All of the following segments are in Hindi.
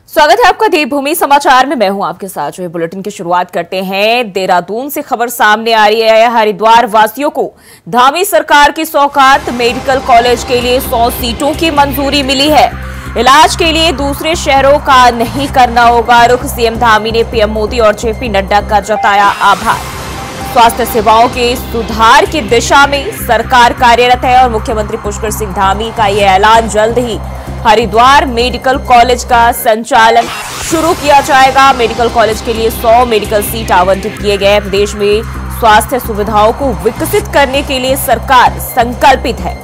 स्वागत है आपका देवभूमि समाचार में। मैं हूं आपके साथ। जो बुलेटिन की शुरुआत करते हैं, देहरादून से खबर सामने आ रही है। हरिद्वार वासियों को धामी सरकार की सौगात, मेडिकल कॉलेज के लिए 100 सीटों की मंजूरी मिली है। इलाज के लिए दूसरे शहरों का नहीं करना होगा रुख। सीएम धामी ने पीएम मोदी और जेपी नड्डा का जताया आभार। स्वास्थ्य सेवाओं के सुधार की दिशा में सरकार कार्यरत है और मुख्यमंत्री पुष्कर सिंह धामी का यह ऐलान। जल्द ही हरिद्वार मेडिकल कॉलेज का संचालन शुरू किया जाएगा। मेडिकल कॉलेज के लिए 100 मेडिकल सीट आवंटित किए गए। प्रदेश में स्वास्थ्य सुविधाओं को विकसित करने के लिए सरकार संकल्पित है।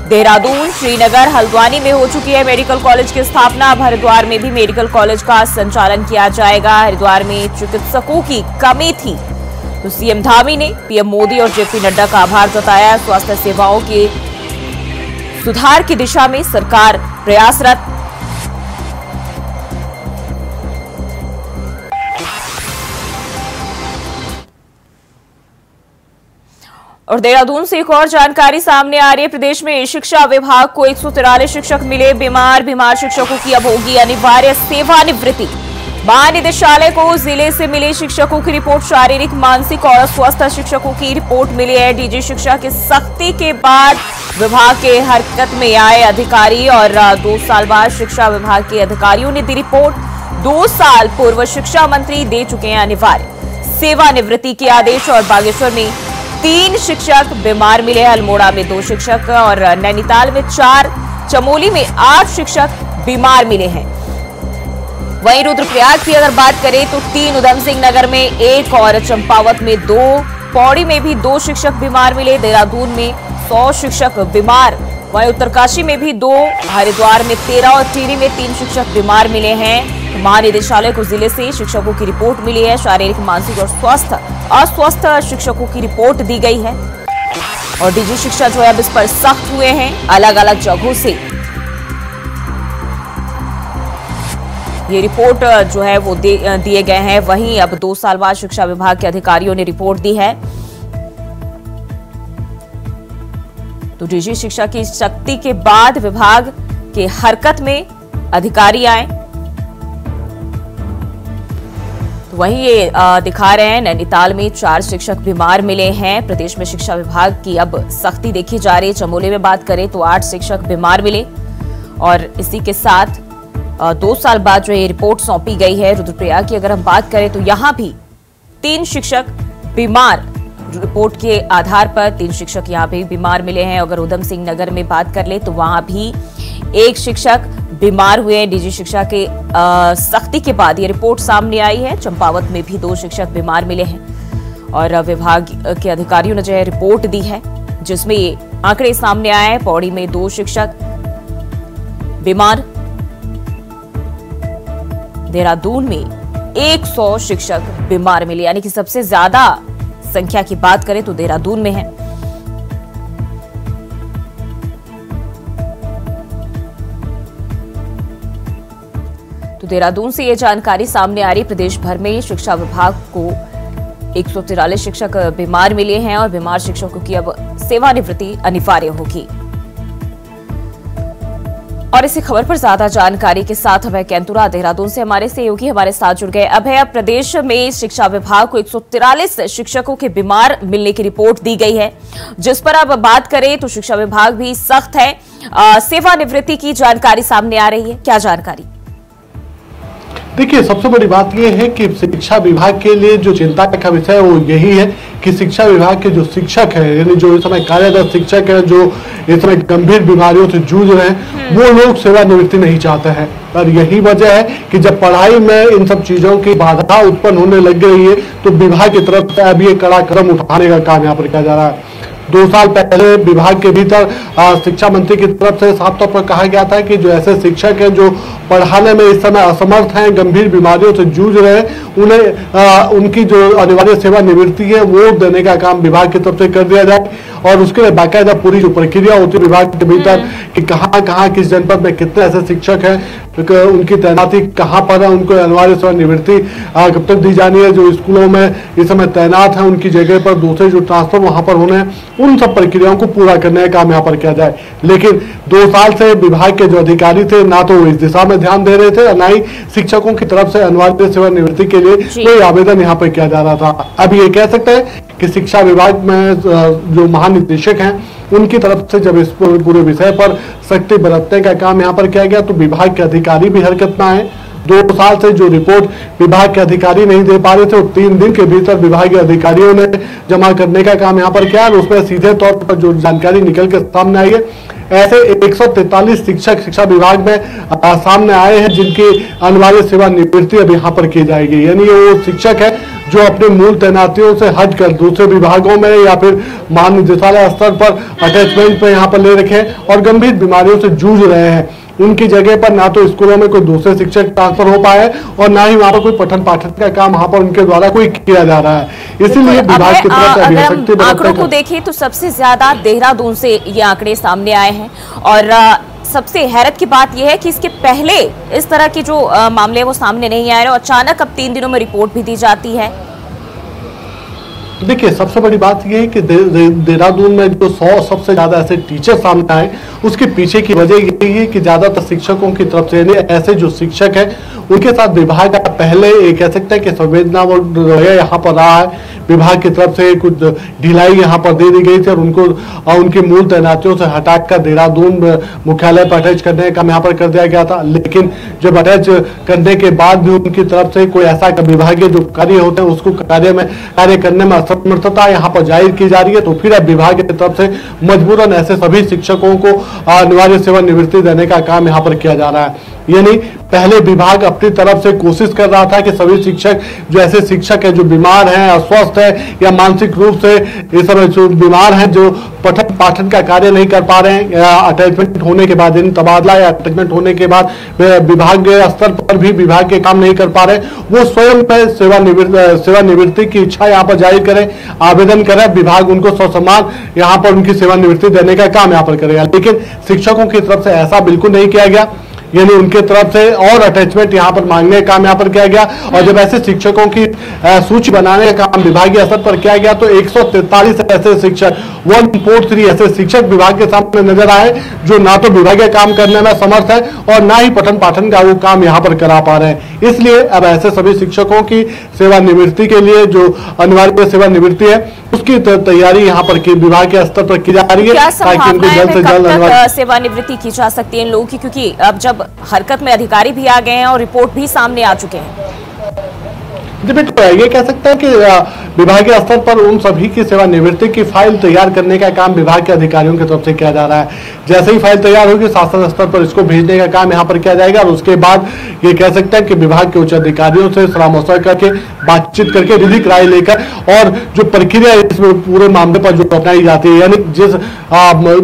देहरादून, श्रीनगर, हल्द्वानी में हो चुकी है मेडिकल कॉलेज की स्थापना। अब हरिद्वार में भी मेडिकल कॉलेज का संचालन किया जाएगा। हरिद्वार में चिकित्सकों की कमी थी तो सीएम धामी ने पीएम मोदी और जेपी नड्डा का आभार जताया। स्वास्थ्य सेवाओं के सुधार की दिशा में सरकार प्रयासरत। और देहरादून से एक और जानकारी सामने आ रही है। प्रदेश में शिक्षा विभाग को 143 शिक्षक मिले। बीमार शिक्षकों की अब होगी अनिवार्य सेवानिवृत्ति। महानिदेशालय को जिले से मिले शिक्षकों की रिपोर्ट। शारीरिक, मानसिक और स्वस्थ शिक्षकों की रिपोर्ट मिली है। डीजी शिक्षा की सख्ती के बाद विभाग के हरकत में आए अधिकारी और 2 साल बाद शिक्षा विभाग के अधिकारियों ने दी रिपोर्ट। 2 साल पूर्व शिक्षा मंत्री दे चुके हैं अनिवार्य सेवानिवृत्ति के आदेश। और बागेश्वर में 3 शिक्षक बीमार मिले। अल्मोड़ा में 2 शिक्षक और नैनीताल में 4, चमोली में 8 शिक्षक बीमार मिले हैं। वहीं रुद्रप्रयाग की अगर बात करें तो 3, उधम सिंह नगर में 1 और चंपावत में 2, पौड़ी में भी 2 शिक्षक बीमार मिले। देहरादून में 100 शिक्षक बीमार। वहीं उत्तरकाशी में भी 2, हरिद्वार में 13 और टिहरी में 3 शिक्षक बीमार मिले हैं। महानिदेशालय को जिले से शिक्षकों की रिपोर्ट मिली है। शारीरिक, मानसिक और अस्वस्थ शिक्षकों की रिपोर्ट दी गई है। और डीजी शिक्षा जो है अब इस पर सख्त हुए हैं। अलग अलग जगहों से ये रिपोर्ट जो है वो दिए गए हैं। वहीं अब 2 साल बाद शिक्षा विभाग के अधिकारियों ने रिपोर्ट दी है। तो डीजी शिक्षा की शक्ति के बाद विभाग के हरकत में अधिकारी आए। तो वहीं ये दिखा रहे हैं, नैनीताल में 4 शिक्षक बीमार मिले हैं। प्रदेश में शिक्षा विभाग की अब सख्ती देखी जा रही है। चमोली में बात करें तो 8 शिक्षक बीमार मिले। और इसी के साथ 2 साल बाद जो ये रिपोर्ट सौंपी गई है। रुद्रप्रयाग की अगर हम बात करें तो यहां भी 3 शिक्षक बीमार। रिपोर्ट के आधार पर 3 शिक्षक यहां भी बीमार मिले हैं। अगर उधम सिंह नगर में बात कर ले तो वहां भी 1 शिक्षक बीमार हुए हैं। डीजी शिक्षा के सख्ती के बाद ये रिपोर्ट सामने आई है। चंपावत में भी 2 शिक्षक बीमार मिले हैं। और विभाग के अधिकारियों ने जो है रिपोर्ट दी है जिसमें ये आंकड़े सामने आए हैं। पौड़ी में 2 शिक्षक बीमार। देहरादून में 100 शिक्षक बीमार मिले, यानी कि सबसे ज्यादा संख्या की बात करें तो देहरादून में है। तो देहरादून से यह जानकारी सामने आ रही। प्रदेश भर में शिक्षा विभाग को 143 शिक्षक बीमार मिले हैं और बीमार शिक्षकों की अब सेवानिवृत्ति अनिवार्य होगी। और इसी खबर पर ज्यादा जानकारी के साथ अभय कैंतुरा देहरादून से हमारे सहयोगी हमारे साथ जुड़ गए। अभय, अब प्रदेश में शिक्षा विभाग को 143 शिक्षकों के बीमार मिलने की रिपोर्ट दी गई है, जिस पर अब बात करें तो शिक्षा विभाग भी सख्त है। सेवानिवृत्ति की जानकारी सामने आ रही है, क्या जानकारी? देखिए, सबसे बड़ी बात यह है कि शिक्षा विभाग के लिए जो चिंता का विषय है वो यही है कि शिक्षा विभाग के जो शिक्षक हैं, यानी जो इस समय कार्यरत शिक्षक हैं, जो इस समय गंभीर बीमारियों से जूझ रहे हैं, वो लोग सेवानिवृत्ति नहीं चाहते हैं। और यही वजह है कि जब पढ़ाई में इन सब चीजों की बाधा उत्पन्न होने लग गई है तो विभाग की तरफ से अब ये कड़ा कदम उठाने का काम यहाँ पर किया जा रहा है। 2 साल पहले विभाग के भीतर शिक्षा मंत्री की तरफ से साफ तौर पर कहा गया था कि जो ऐसे शिक्षक हैं जो पढ़ाने में इस समय असमर्थ हैं, गंभीर बीमारियों से जूझ रहे हैं, उन्हें उनकी जो अनिवार्य सेवानिवृत्ति है वो देने का काम विभाग की तरफ से कर दिया जाए। और उसके लिए बाकायदा पूरी जो प्रक्रिया होती है विभाग के भीतर कि कहाँ किस जनपद में कितने ऐसे शिक्षक हैं उनकी तैनाती कहाँ पर है, उनको अनिवार्य सेवानिवृत्ति कब तक दी जानी है, जो स्कूलों में इस समय तैनात है उनकी जगह पर दूसरे जो ट्रांसफर वहां पर होने हैं, उन सब प्रक्रियाओं को पूरा करने का काम यहाँ पर किया जाए। लेकिन 2 साल से विभाग के जो अधिकारी थे ना तो वो इस दिशा में ध्यान दे रहे थे और ना ही शिक्षकों की तरफ से अनिवार्य सेवानिवृत्ति के लिए कोई आवेदन यहाँ पर किया जा रहा था। अब ये कह सकते हैं कि शिक्षा विभाग में जो महानिदेशक हैं उनकी तरफ से जब इस पूरे विषय पर सख्ती बरतने का काम यहाँ पर किया गया तो विभाग के अधिकारी भी हरकत में आए। 2 साल से जो रिपोर्ट विभाग के अधिकारी नहीं दे पा रहे थे, 3 दिन के भीतर विभाग के अधिकारियों ने जमा करने का काम यहाँ पर किया और उसमें सीधे तौर पर जो जानकारी निकल के सामने आई है, ऐसे 143 शिक्षक शिक्षा विभाग में सामने आए हैं जिनकी अनिवार्य सेवानिवृत्ति अब यहाँ पर की जाएगी। यानी वो शिक्षक है जो अपने मूल तैनातियों से हटकर दूसरे विभागों में या फिर महानिदेशालय स्तर पर अटैचमेंट पे यहाँ पर ले रखे हैं और गंभीर बीमारियों से जूझ रहे हैं। उनकी जगह पर ना तो स्कूलों में कोई दूसरे शिक्षक ट्रांसफर हो पाए और ना ही वहां पर कोई पठन पाठन का काम वहां पर उनके द्वारा कोई किया जा रहा है। इसीलिए विभाग की तरफ से अगर हम आंकड़ों को देखें तो सबसे ज्यादा देहरादून से ये आंकड़े सामने आए हैं और सबसे हैरत की बात यह है कि इसके पहले इस तरह के जो मामले वो सामने नहीं आए और अचानक अब 3 दिनों में रिपोर्ट भी दी जाती है। देखिए, सबसे बड़ी बात यह है कि देहरादून में जो 100 सबसे ज्यादा ऐसे टीचर सामने आए उसके पीछे की वजह यही है कि ज्यादातर शिक्षकों की तरफ से ऐसे जो शिक्षक है उनके साथ विभाग का पहले कह सकते हैं कि संवेदना रवैया यहाँ पर रहा है। विभाग की तरफ से कुछ ढिलाई यहाँ पर दे दी गई थी और उनको उनकी मूल तैनातियों से हटाकर देहरादून मुख्यालय पर अटैच करने का काम यहाँ पर कर दिया गया था। लेकिन जब अटैच करने के बाद भी उनकी तरफ से कोई ऐसा विभागीय जो कार्य होते हैं उसको कार्य करने में असमर्थता यहाँ पर जाहिर की जा रही है, तो फिर अब विभाग की तरफ से मजबूरन ऐसे सभी शिक्षकों को अनिवार्य सेवानिवृत्ति देने का काम यहाँ पर किया जा रहा है। यानी पहले विभाग अपनी तरफ से कोशिश कर रहा था कि सभी शिक्षक जो ऐसे शिक्षक हैं जो बीमार हैं, अस्वस्थ हैं या मानसिक रूप से इस समय जो बीमार हैं, जो पठन पाठन का कार्य नहीं कर पा रहे हैं या अटैचमेंट होने के बाद तबादला या अटैचमेंट होने के बाद विभाग स्तर पर भी विभाग के काम नहीं कर पा रहे, वो स्वयं पर सेवानिवृत्ति की इच्छा यहाँ पर जाहिर करें, आवेदन करें, विभाग उनको ससम्मान यहाँ पर उनकी सेवानिवृत्ति देने का काम यहाँ पर करेगा। लेकिन शिक्षकों की तरफ से ऐसा बिल्कुल नहीं किया गया। यानी उनके तरफ से और अटैचमेंट यहाँ पर मांगने का काम यहाँ पर किया गया और जब ऐसे शिक्षकों की सूची बनाने का काम विभागीय स्तर पर किया गया तो 143 ऐसे शिक्षक 143 ऐसे शिक्षक विभाग के सामने नजर आए जो ना तो विभागीय काम करने में समर्थ है और ना ही पठन पाठन का वो काम यहाँ पर करा पा रहे हैं। इसलिए अब ऐसे सभी शिक्षकों की सेवानिवृत्ति के लिए जो अनिवार्य सेवानिवृत्ति है उसकी तैयारी यहाँ पर विभाग के स्तर पर की जा रही है ताकि उनको जल्द से जल्द सेवानिवृत्ति की जा सकती है इन लोगों की, क्योंकि अब जब हरकत में अधिकारी भी आ गए हैं और रिपोर्ट भी सामने आ चुके हैं। ये कह सकते हैं कि विभागीय स्तर पर उन सभी की सेवानिवृत्ति की फाइल तैयार करने का काम विभाग के अधिकारियों की तरफ से किया जा रहा है। जैसे ही फाइल तैयार होगी शासन स्तर पर इसको भेजने का काम यहाँ पर किया जाएगा और उसके बाद ये कह सकते हैं कि विभाग के उच्च अधिकारियों से परामर्श करके बातचीत करके विधिक राय लेकर और जो प्रक्रिया इस पूरे मामले पर जो अपनाई जाती है, यानी जिस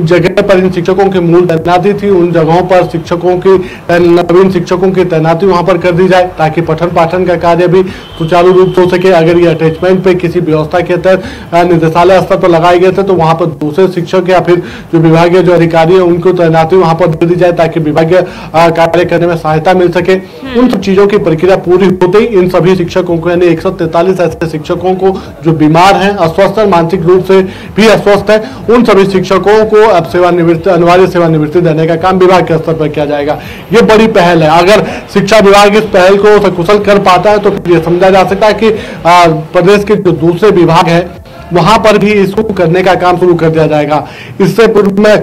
जगह पर इन शिक्षकों की मूल तैनाती थी उन जगहों पर शिक्षकों की नवीन शिक्षकों की तैनाती वहां पर कर दी जाए ताकि पठन पाठन का कार्य भी सुचारू रूप से हो सके। अगर ये अटैचमेंट पे किसी व्यवस्था के तहत निदेशालय स्तर पर लगाए गए थे तो वहां पर दूसरे शिक्षक या फिर जो विभागीय जो अधिकारी है उनको तैनाती वहां पर दे दी जाए ताकि विभागीय कार्य करने में सहायता मिल सके। उन सब चीजों की प्रक्रिया पूरी होते ही इन सभी शिक्षकों को यानी 143 ऐसे शिक्षकों को जो बीमार हैं, अस्वस्थ हैं, मानसिक रूप से भी अस्वस्थ है, उन सभी शिक्षकों को अब सेवानिवृत्ति अनिवार्य सेवानिवृत्ति देने का काम विभाग के स्तर पर किया जाएगा। ये बड़ी पहल है। अगर शिक्षा विभाग इस पहल को सकुशल कर पाता है तो फिर ये समझा जा सकता है कि प्रदेश के जो दूसरे विभाग है वहां पर भी इसको करने का काम शुरू कर दिया जाएगा। इससे पूर्व में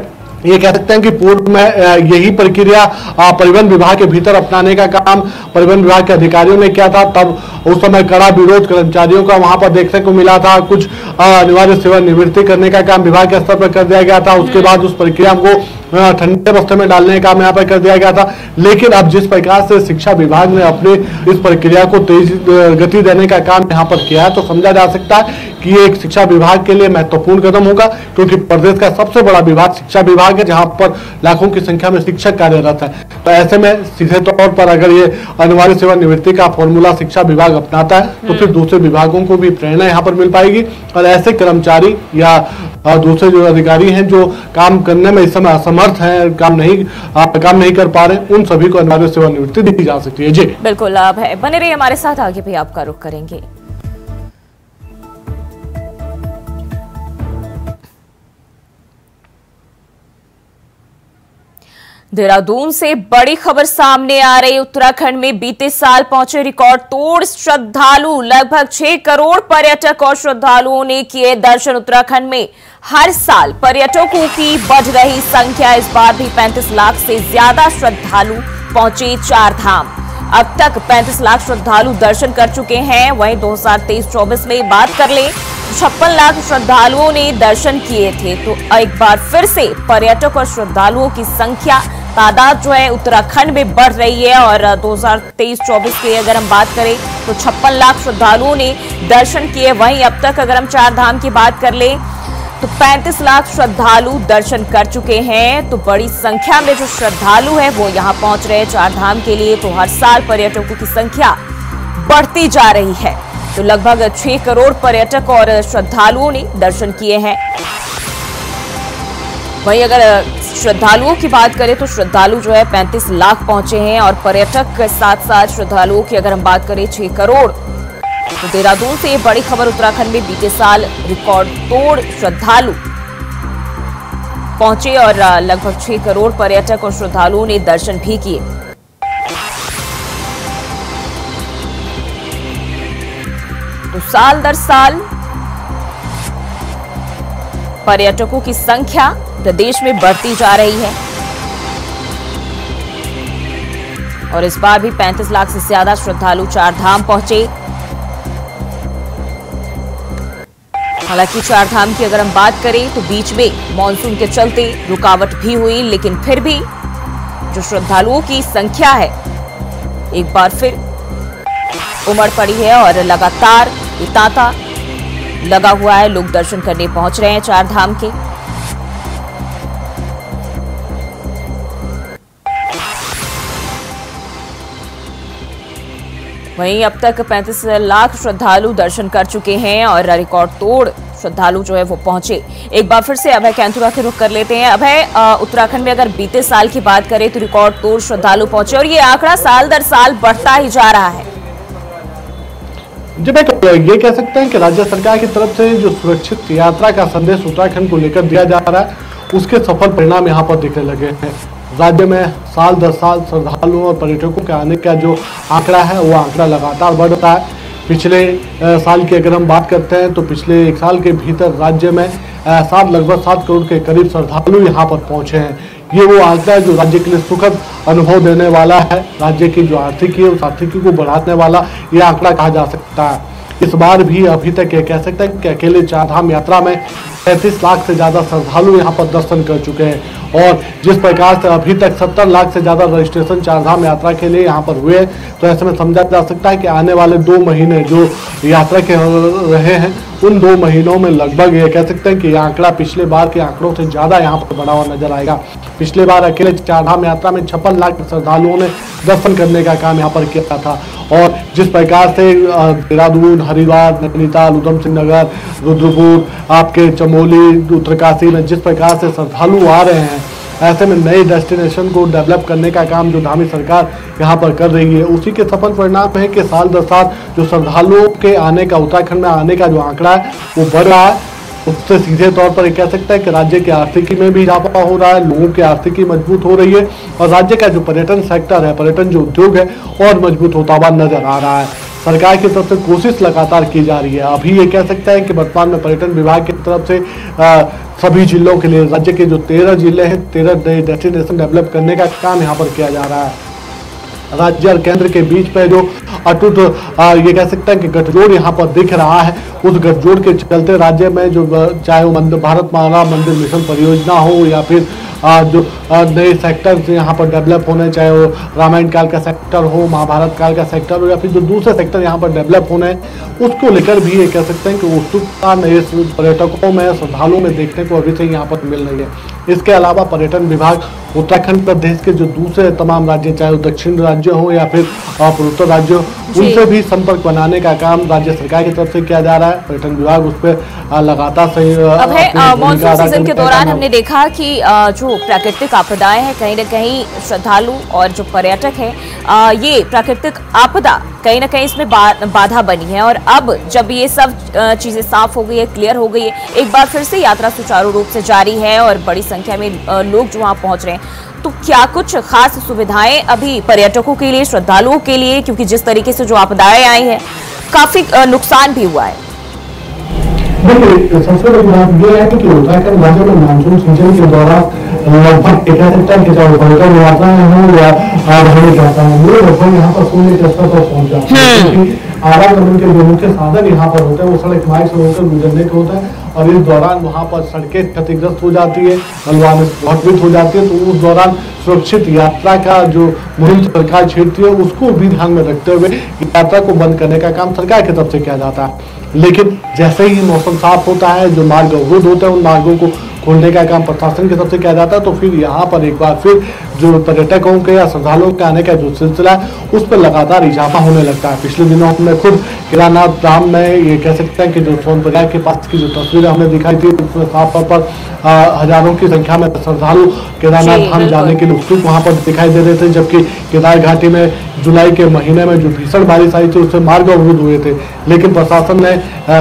ये कह सकते हैं कि पूर्व में यही प्रक्रिया परिवहन विभाग के भीतर अपनाने का काम परिवहन विभाग के अधिकारियों ने किया था। तब उस समय कड़ा विरोध कर्मचारियों का वहां पर देखने को मिला था। कुछ अनिवार्य सेवानिवृत्ति करने का काम विभाग के स्तर पर कर दिया गया था। उसके बाद उस प्रक्रिया को ठंडे बस्ते में डालने का काम यहाँ पर कर दिया गया था। लेकिन अब जिस प्रकार से शिक्षा विभाग ने अपने इस प्रक्रिया को तेज गति देने का काम यहाँ पर किया है तो समझा जा सकता है कि ये एक शिक्षा विभाग के लिए महत्वपूर्ण कदम होगा, क्योंकि प्रदेश का सबसे बड़ा विभाग शिक्षा विभाग है, जहां पर लाखों की संख्या में शिक्षक कार्यरत है। तो ऐसे में सीधे तौर पर अगर ये अनिवार्य सेवानिवृत्ति का फॉर्मूला शिक्षा विभाग अपनाता है तो फिर दूसरे विभागों को भी प्रेरणा यहाँ पर मिल पाएगी, और ऐसे कर्मचारी या दूसरे जो अधिकारी हैं जो काम करने में इस समय असमर्थ हैं, काम नहीं कर पा रहे, उन सभी को अनिवार्य सेवानिवृत्ति दी जा सकती है। जी बिल्कुल, लाभ है। बने रहिए हमारे साथ, आगे भी आपका रुख करेंगे। देहरादून से बड़ी खबर सामने आ रही। उत्तराखंड में बीते साल पहुंचे रिकॉर्ड तोड़ श्रद्धालु। लगभग 6 करोड़ पर्यटक और श्रद्धालुओं ने किए दर्शन। उत्तराखंड में हर साल पर्यटकों की बढ़ रही संख्या। इस बार भी 35 लाख से ज्यादा श्रद्धालु पहुंचे चार धाम। अब तक 35 लाख श्रद्धालु दर्शन कर चुके हैं। वहीं 2023-24 में बात कर ले, 56 लाख श्रद्धालुओं ने दर्शन किए थे। तो एक बार फिर से पर्यटक और श्रद्धालुओं की संख्या, तादाद जो है उत्तराखंड में बढ़ रही है। और 2023-24 की अगर हम बात करें तो 56 लाख श्रद्धालुओं ने दर्शन किए। वहीं अब तक अगर हम चार धाम की बात कर ले तो 35 लाख श्रद्धालु दर्शन कर चुके हैं। तो बड़ी संख्या में जो श्रद्धालु है वो यहाँ पहुंच रहे हैं चार धाम के लिए। तो हर साल पर्यटकों की संख्या बढ़ती जा रही है। तो लगभग 6 करोड़ पर्यटक और श्रद्धालुओं ने दर्शन किए हैं। वहीं अगर श्रद्धालुओं की बात करें तो श्रद्धालु जो है 35 लाख पहुंचे हैं, और पर्यटक के साथ साथ श्रद्धालुओं की अगर हम बात करें 6 करोड़। तो देहरादून से ये बड़ी खबर। उत्तराखंड में बीते साल रिकॉर्ड तोड़ श्रद्धालु पहुंचे और लगभग 6 करोड़ पर्यटक और श्रद्धालुओं ने दर्शन भी किए। तो साल दर साल पर्यटकों की संख्या प्रदेश में बढ़ती जा रही है, और इस बार भी 35 लाख से ज्यादा श्रद्धालु चार धाम पहुंचे। हालांकि चार धाम की अगर हम बात करें तो बीच में मानसून के चलते रुकावट भी हुई, लेकिन फिर भी जो श्रद्धालुओं की संख्या है एक बार फिर उमड़ पड़ी है, और लगातार ये तांता लगा हुआ है। लोग दर्शन करने पहुंच रहे हैं चार धाम के। वहीं अब तक 35 लाख श्रद्धालु दर्शन कर चुके हैं, और रिकॉर्ड तोड़ श्रद्धालु जो है वो पहुंचे। एक बार फिर से अभय कैंथुरा के रुख कर लेते हैं। अभय, उत्तराखंड में अगर बीते साल की बात करें तो रिकॉर्ड तोड़ श्रद्धालु पहुंचे, और ये आंकड़ा साल दर साल बढ़ता ही जा रहा है। जी मैं ये कह सकते हैं कि राज्य सरकार की तरफ से जो सुरक्षित यात्रा का संदेश उत्तराखंड को लेकर दिया जा रहा है, उसके सफल परिणाम यहाँ पर दिखने लगे हैं। राज्य में साल दर साल श्रद्धालुओं और पर्यटकों के आने का जो आंकड़ा है वो आंकड़ा लगातार बढ़ रहा है। पिछले साल की अगर हम बात करते हैं तो पिछले एक साल के भीतर राज्य में लगभग 7 करोड़ के करीब श्रद्धालु यहाँ पर पहुंचे हैं। ये वो आंकड़ा है जो राज्य के लिए सुखद अनुभव देने वाला है। राज्य की जो आर्थिकी है उस आर्थिकी को बढ़ाने वाला ये आंकड़ा कहा जा सकता है। इस बार भी अभी तक ये कह सकते हैं कि अकेले चार धाम यात्रा में 35 लाख से ज्यादा श्रद्धालु यहाँ पर दर्शन कर चुके हैं, और जिस प्रकार से अभी तक 70 लाख से ज्यादा रजिस्ट्रेशन चार धाम यात्रा के लिए यहाँ पर हुए, तो ऐसे में समझा जा सकता है कि आने वाले 2 महीने जो यात्रा के रहे हैं उन 2 महीनों में लगभग ये कह सकते हैं कि यह आंकड़ा पिछले बार के आंकड़ों से ज्यादा यहाँ पर बढ़ा हुआ नजर आएगा। पिछले बार अकेले चार धाम यात्रा में 56 लाख श्रद्धालुओं ने दर्शन करने का काम यहाँ पर किया था, और जिस प्रकार से देहरादून, हरिद्वार, नैनीताल, उधम सिंह नगर, रुद्रपुर, आपके चमोली, उत्तरकाशी में जिस प्रकार से श्रद्धालु आ रहे हैं, ऐसे में नए डेस्टिनेशन को डेवलप करने का काम जो धामी सरकार यहाँ पर कर रही है, उसी के सफल परिणाम है कि साल दर साल जो श्रद्धालुओं के आने का, उत्तराखंड में आने का जो आंकड़ा है वो बढ़ रहा है। उससे सीधे तौर पर कह सकता है कि राज्य की आर्थिकी में भी इजाफा हो रहा है, लोगों की आर्थिकी मजबूत हो रही है, और राज्य का जो पर्यटन सेक्टर है, पर्यटन जो उद्योग है और मजबूत होता हुआ नजर आ रहा है। सरकार की तरफ से कोशिश लगातार की जा रही है। अभी ये कह सकता है कि वर्तमान में पर्यटन विभाग की तरफ से सभी जिलों के लिए, राज्य के जो 13 जिले हैं, 13 नए डेस्टिनेशन डेवलप करने का काम यहाँ पर किया जा रहा है। राज्य और केंद्र के बीच पे जो अटूट ये कह सकते हैं कि गठजोड़ यहाँ पर दिख रहा है, उस गठजोड़ के चलते राज्य में जो चाहे वो भारत माला मंदिर मिशन परियोजना हो या फिर जो नए सेक्टर यहाँ पर डेवलप होने, चाहे वो रामायण काल का सेक्टर हो, महाभारत काल का सेक्टर हो, या फिर जो दूसरे सेक्टर यहाँ पर डेवलप होने हैं उसको लेकर भी ये कह सकते हैं कि उत्सुकता नए पर्यटकों में, श्रद्धालुओं में देखने को अभी से यहाँ पर मिल रही है। इसके अलावा पर्यटन विभाग उत्तराखंड प्रदेश के जो दूसरे तमाम राज्य, चाहे वो दक्षिण राज्य हो या फिर पूर्वोत्तर राज्य हो, उनसे भी संपर्क बनाने का काम राज्य सरकार की तरफ से किया जा रहा है। पर्यटन विभाग उस पर लगातार सही। अब है मानसून सीजन के दौरान हमने देखा कि जो प्राकृतिक आपदाएं हैं, कहीं न कहीं श्रद्धालु और जो पर्यटक हैं, ये प्राकृतिक आपदा कहीं ना कहीं इसमें बाधा बनी है। और अब जब ये सब चीजें साफ हो गई है, क्लियर हो गई है, एक बार फिर से यात्रा सुचारू रूप से जारी है और बड़ी संख्या में लोग जो वहां पहुंच रहे हैं, तो क्या कुछ खास सुविधाएं अभी पर्यटकों के लिए, श्रद्धालुओं के लिए, क्योंकि जिस तरीके से जो आपदाएं आई हैं काफी नुकसान भी हुआ है? देखिए, सबसे बड़ी बात यह है कि उत्तराखंड राज्य में मानसून सीजन के दौरान लगभग 71 के चाहे पर्यटन यात्राएं हों या धार्मिक यात्राएं, वो लगभग यहाँ पर शून्य के स्तर पर पहुंच जाते हैं, क्योंकि आवागमन के जो मुख्य साधन यहाँ पर होते हैं वो सड़क मार्ग से होकर गुजरने के होता है, और इस दौरान वहाँ पर सड़कें क्षतिग्रस्त हो जाती है, मलबा प्रभावित हो जाती है। तो उस दौरान सुरक्षित यात्रा का जो मुहिम सरकार छेड़ती है उसको भी ध्यान में रखते हुए यात्रा को बंद करने का काम सरकार की तरफ से किया जाता है। लेकिन जैसे ही मौसम साफ होता है, जो मार्ग अवरुद्ध होते हैं, उन मार्गों को खोलने का काम प्रशासन की तरफ से किया जाता है। तो फिर यहाँ पर एक बार फिर जो पर्यटकों के या श्रद्धालुओं के आने का जो सिलसिला है उस पर लगातार इजाफा होने लगता है। पिछले दिनों हमने खुद केदारनाथ धाम में ये कह सकते हैं कि जो सोनप्रयाग के पास की जो तस्वीरें हमने दिखाई थी, उसमें साफ तौर पर हजारों की संख्या में श्रद्धालु केदारनाथ धाम जाने के लिए उत्सुक वहां पर दिखाई दे रहे थे, जबकि केदार घाटी में जुलाई के महीने में जो भीषण बारिश आई थी उससे मार्ग अवरुद्ध हुए थे। लेकिन प्रशासन ने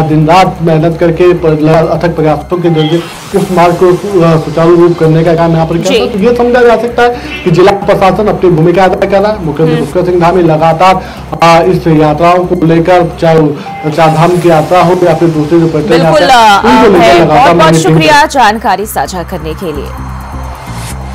दिन रात मेहनत करके अथक प्रयासों के जरिए उस मार्ग को सुचारू रूप करने का काम यहाँ पर किया। तो ये समझा जा सकता है कि जिला प्रशासन अपनी भूमिका अदा कर रहा है। मुख्यमंत्री पुष्कर सिंह धामी लगातार इस यात्राओं को लेकर, चाहे चार धाम की यात्रा हो या फिर दूसरे जो पर्यटन बहुत बहुत शुक्रिया जानकारी साझा करने के लिए।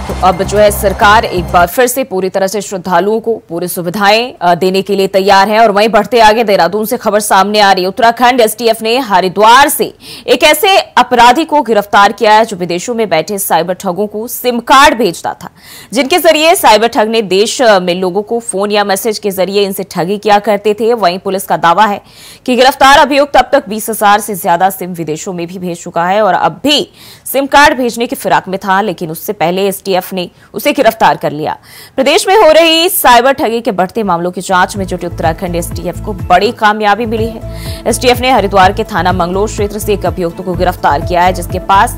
तो अब जो है सरकार एक बार फिर से पूरी तरह से श्रद्धालुओं को पूरी सुविधाएं देने के लिए तैयार है। और वहीं बढ़ते आगे देहरादून से खबर सामने आ रही है। उत्तराखंड एसटीएफ ने हरिद्वार से एक ऐसे अपराधी को गिरफ्तार किया है जो विदेशों में बैठे साइबर ठगों को सिम कार्ड भेजता था, जिनके जरिए साइबर ठग ने देश में लोगों को फोन या मैसेज के जरिए इनसे ठगी किया करते थे। वहीं पुलिस का दावा है कि गिरफ्तार अभियुक्त अब तक 20,000 से ज्यादा सिम विदेशों में भी भेज चुका है और अब भी सिम कार्ड भेजने की फिराक में था, लेकिन उससे पहले एसटीएफ ने उसे गिरफ्तार कर लिया। प्रदेश में हो रही साइबर ठगी के बढ़ते मामलों की जांच में जुटे उत्तराखंड एसटीएफ को बड़ी कामयाबी मिली है। एसटीएफ ने हरिद्वार के थाना मंगलोर क्षेत्र से एक अभियुक्त को गिरफ्तार किया है, जिसके पास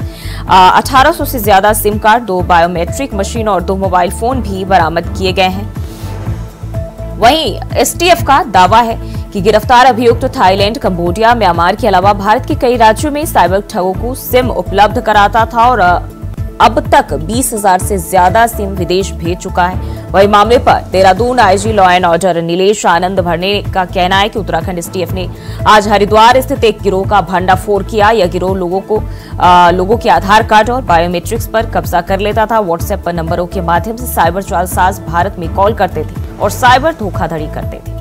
1800 से ज्यादा सिम कार्ड, 2 बायोमेट्रिक मशीन और 2 मोबाइल फोन भी बरामद किए गए हैं। वहीं एसटीएफ का दावा है कि गिरफ्तार अभियुक्त थाईलैंड, कंबोडिया, म्यांमार के अलावा भारत के कई राज्यों में साइबर ठगों को सिम उपलब्ध कराता था और अब तक 20,000 से ज्यादा सिम विदेश भेज चुका है। वही मामले पर Dehradun IG law and order Nilesh Anand भरने का कहना है कि उत्तराखंड एसटीएफ ने आज हरिद्वार स्थित एक गिरोह का भंडाफोड़ किया। यह गिरोह लोगों के आधार कार्ड और बायोमेट्रिक्स पर कब्जा कर लेता था। व्हाट्सएप पर नंबरों के माध्यम से साइबर जालसाज भारत में कॉल करते थे और साइबर धोखाधड़ी करते थे।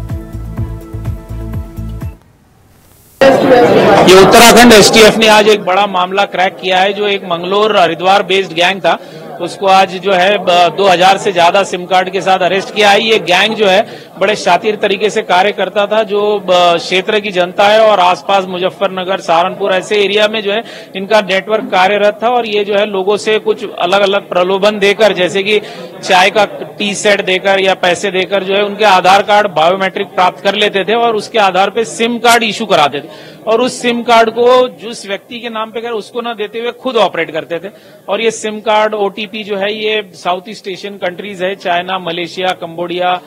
ये उत्तराखंड एसटीएफ ने आज एक बड़ा मामला क्रैक किया है। जो एक मंगलोर हरिद्वार बेस्ड गैंग था, उसको आज जो है 2000 से ज्यादा सिम कार्ड के साथ अरेस्ट किया है। ये गैंग जो है बड़े शातिर तरीके से कार्य करता था। जो क्षेत्र की जनता है और आसपास मुजफ्फरनगर, सहारनपुर ऐसे एरिया में जो है इनका नेटवर्क कार्यरत था और ये जो है लोगों से कुछ अलग अलग प्रलोभन देकर, जैसे कि चाय का टी सेट देकर या पैसे देकर जो है उनके आधार कार्ड, बायोमेट्रिक प्राप्त कर लेते थे और उसके आधार पर सिम कार्ड इशू कराते थे और उस सिम कार्ड को जिस व्यक्ति के नाम पे कर उसको ना देते हुए खुद ऑपरेट करते थे। और ये सिम कार्ड ओटीपी जो है ये साउथ ईस्ट एशियन कंट्रीज है, चाइना, मलेशिया, कंबोडिया,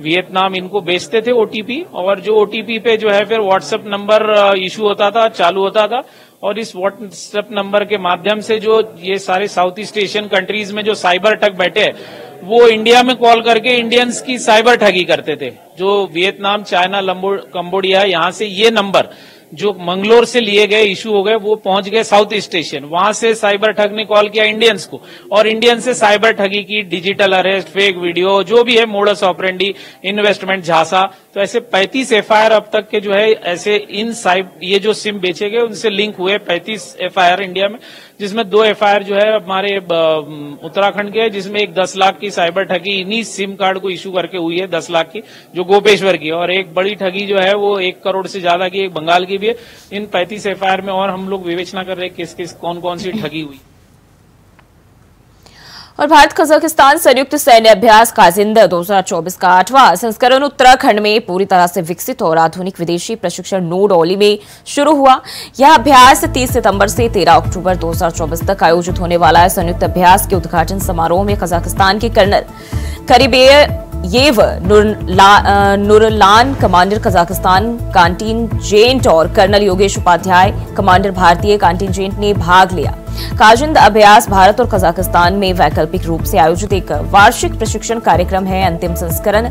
वियतनाम, इनको बेचते थे ओटीपी। और जो ओटीपी पे जो है फिर व्हाट्सएप नंबर इशू होता था, चालू होता था और इस व्हाट्सएप नंबर के माध्यम से जो ये सारे साउथ ईस्ट एशियन कंट्रीज में जो साइबर ठग बैठे हैं वो इंडिया में कॉल करके इंडियंस की साइबर ठगी करते थे। जो वियतनाम, चाइना, कंबोडिया, यहाँ से ये नंबर जो मंगलोर से लिए गए इशू हो गए वो पहुंच गए साउथ स्टेशन। वहां से साइबर ठग ने कॉल किया इंडियंस को और इंडियन से साइबर ठगी की, डिजिटल अरेस्ट, फेक वीडियो, जो भी है मोडस ऑपरेंडी, इन्वेस्टमेंट झांसा। तो ऐसे 35 एफआईआर अब तक के जो है ऐसे ये जो सिम बेचे गए उनसे लिंक हुए 35 एफआईआर इंडिया में, जिसमें 2 एफआईआर जो है हमारे उत्तराखंड के, जिसमें एक 10 लाख की साइबर ठगी इन्हीं सिम कार्ड को इशू करके हुई है, 10 लाख की जो गोपेश्वर की, और एक बड़ी ठगी जो है वो 1 करोड़ से ज्यादा की एक बंगाल की भी है। इन 35 एफआईआर में और हम लोग विवेचना कर रहे हैं किस किस कौन कौन सी ठगी हुई। और भारत कजाकिस्तान संयुक्त सैन्य अभ्यास काजिंद 2024 का 8वां संस्करण उत्तराखंड में पूरी तरह से विकसित और आधुनिक विदेशी प्रशिक्षण नोड ओली में शुरू हुआ। यह अभ्यास 30 सितंबर से 13 अक्टूबर 2024 तक आयोजित होने वाला है। संयुक्त अभ्यास के उद्घाटन समारोह में कजाकिस्तान के कर्नल करीबेयव नुरलान कमांडर कजाकिस्तान कॉन्टिंजेंट और कर्नल योगेश उपाध्याय कमांडर भारतीय कॉन्टिंजेंट ने भाग लिया। काजिंद अभ्यास भारत और कजाकिस्तान में वैकल्पिक रूप से आयोजित एक वार्षिक प्रशिक्षण कार्यक्रम है। अंतिम संस्करण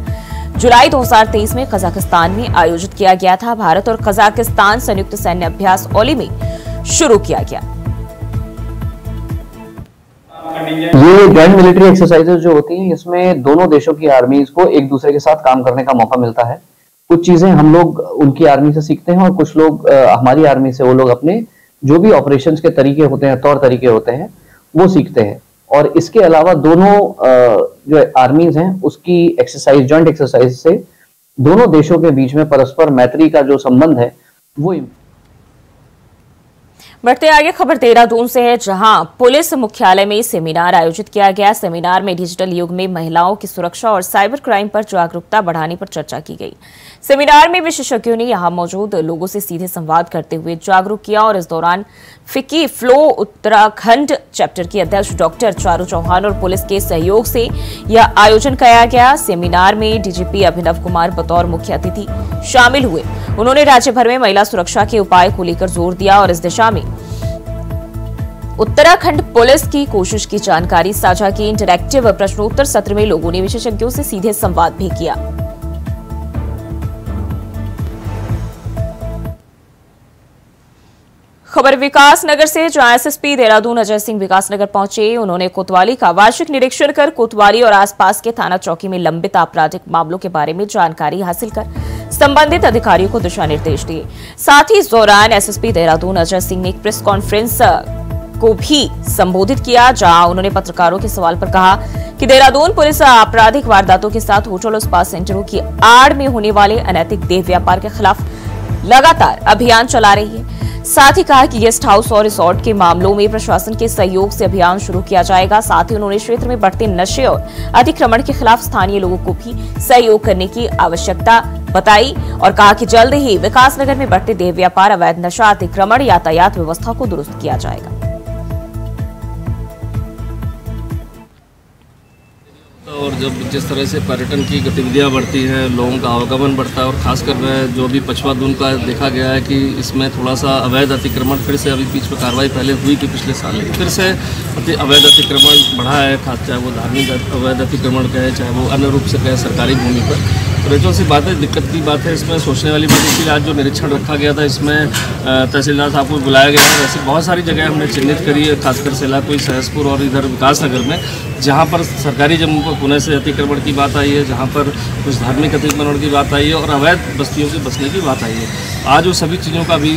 जुलाई 2023 में कजाकिस्तान में आयोजित किया गया था। भारत और कजाकिस्तान संयुक्त सैन्य अभ्यास ओली में शुरू किया गया। ये जॉइंट मिलिट्री एक्सरसाइजेज जो होती हैं, इसमें दोनों देशों की आर्मीज को एक दूसरे के साथ काम करने का मौका मिलता है। कुछ चीजें हम लोग उनकी आर्मी से सीखते हैं और कुछ लोग हमारी आर्मी से, वो लोग अपने जो भी ऑपरेशंस के तरीके होते हैं, तौर तरीके होते हैं, वो सीखते हैं। और इसके अलावा दोनों जो आर्मीज हैं उसकी एक्सरसाइज, जॉइंट एक्सरसाइज से दोनों देशों के बीच में परस्पर मैत्री का जो संबंध है वो। बढ़ते आगे खबर देहरादून से है, जहां पुलिस मुख्यालय में सेमिनार आयोजित किया गया। सेमिनार में डिजिटल युग में महिलाओं की सुरक्षा और साइबर क्राइम पर जागरूकता बढ़ाने पर चर्चा की गई। सेमिनार में विशेषज्ञों ने यहां मौजूद लोगों से सीधे संवाद करते हुए जागरूक किया और इस दौरान फिक्की फ्लो उत्तराखंड चैप्टर की अध्यक्ष डॉक्टर चारू चौहान और पुलिस के सहयोग से यह आयोजन किया गया। सेमिनार में डीजीपी अभिनव कुमार बतौर मुख्य अतिथि शामिल हुए। उन्होंने राज्य भर में महिला सुरक्षा के उपाय को लेकर जोर दिया और इस दिशा में उत्तराखंड पुलिस की कोशिश की जानकारी साझा की। इंटरैक्टिव प्रश्नोत्तर सत्र में लोगों ने विशेषज्ञों से सीधे संवाद भी किया। खबर विकासनगर से, जहां एसएसपी देहरादून अजय सिंह विकासनगर पहुंचे। उन्होंने कोतवाली का वार्षिक निरीक्षण कर कोतवाली और आसपास के थाना चौकी में लंबित आपराधिक मामलों के बारे में जानकारी हासिल कर संबंधित अधिकारियों को दिशा निर्देश दिए। साथ ही इस दौरान एसएसपी देहरादून अजय सिंह ने एक प्रेस कॉन्फ्रेंस को भी संबोधित किया, जहां उन्होंने पत्रकारों के सवाल पर कहा कि देहरादून पुलिस आपराधिक वारदातों के साथ होटल और स्पा सेंटरों की आड़ में होने वाले अनैतिक देह व्यापार के खिलाफ लगातार अभियान चला रही है। साथ ही कहा कि गेस्ट हाउस और रिसोर्ट के मामलों में प्रशासन के सहयोग से अभियान शुरू किया जाएगा। साथ ही उन्होंने क्षेत्र में बढ़ते नशे और अतिक्रमण के खिलाफ स्थानीय लोगों को भी सहयोग करने की आवश्यकता बताई और कहा कि जल्द ही विकासनगर में बढ़ते देह व्यापार, अवैध नशा, अतिक्रमण, यातायात व्यवस्था को दुरुस्त किया जाएगा। और जब जिस तरह से पर्यटन की गतिविधियां बढ़ती हैं, लोगों का आवागमन बढ़ता है और खासकर जो भी पछवा दून का देखा गया है कि इसमें थोड़ा सा अवैध अतिक्रमण फिर से, अभी बीच में कार्रवाई पहले हुई कि पिछले साल फिर से अवैध अतिक्रमण बढ़ा है, खास चाहे वो धार्मिक अवैध अतिक्रमण कहे, चाहे वो अन्य रूप से कहे सरकारी भूमि पर। तो रेचो सी बात है, दिक्कत की बात है, इसमें सोचने वाली बात। इसीलिए आज जो निरीक्षण रखा गया था, इसमें तहसीलदार साहब को बुलाया गया है। वैसे बहुत सारी जगह हमने चिन्हित करी है, खासकर सेलाकुई, सहसपुर और इधर विकासनगर में, जहाँ पर सरकारी जमीन पर पुणे से अतिक्रमण की बात आई है, जहाँ पर कुछ धार्मिक अतिक्रमण की बात आई है और अवैध बस्तियों के बसने की बात आई है। आज वो सभी चीज़ों का भी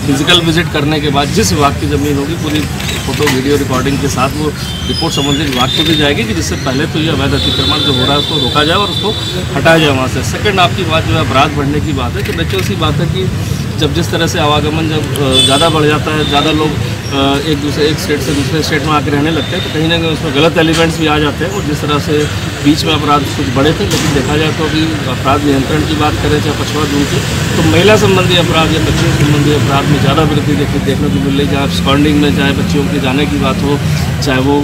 फिजिकल विजिट करने के बाद जिस विभाग की ज़मीन होगी, पूरी फोटो वीडियो रिकॉर्डिंग के साथ वो रिपोर्ट संबंधित विभाग को दी जाएगी कि जिससे पहले तो ये अवैध अतिक्रमण जो हो रहा है उसको रोका जाए और उसको हटाया जाए वहाँ से। सेकंड, आपकी बात जो है अपराध बढ़ने की बात है, तो बच्चों सी बात है कि जब जिस तरह से आवागमन जब ज़्यादा बढ़ जाता है, ज़्यादा लोग एक स्टेट से दूसरे स्टेट में आकर रहने लगते हैं, तो कहीं ना कहीं उसमें गलत एलिमेंट्स भी आ जाते हैं। और जिस तरह से बीच में अपराध कुछ बड़े थे, लेकिन देखा जाए तो अभी अपराध नियंत्रण की बात करें, चाहे पछवा दूर की, तो महिला संबंधी अपराध या बच्चियों संबंधी अपराध में ज़्यादा वृद्धि देखने को मिल रही है। जहाँ स्कॉन्डिंग में चाहे बच्चियों के जाने की बात हो, चाहे वो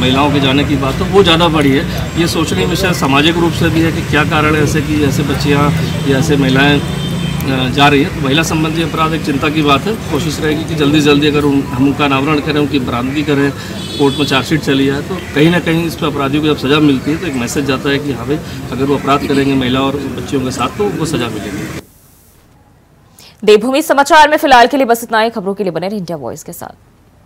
महिलाओं के जाने की बात हो, वो ज़्यादा बढ़ी है। ये सोचने में शायद सामाजिक रूप से भी है कि क्या कारण है ऐसे कि ऐसे बच्चियाँ या ऐसे महिलाएँ जा रही है। तो महिला संबंधी अपराध एक चिंता की बात है। कोशिश रहेगी कि जल्दी जल्दी अगर हम उनका अनावरण करें, उनकी बरामदगी करें, कोर्ट में चार्जशीट चली जाए, तो कहीं ना कहीं इस पर अपराधियों को जब सज़ा मिलती है तो एक मैसेज जाता है कि हाँ भाई, अगर वो अपराध करेंगे महिला और बच्चियों के साथ तो उनको सज़ा मिलेगी। देवभूमि समाचार में फिलहाल के लिए बस इतना ही। खबरों के लिए बने रहिए इंडिया वॉइस के साथ।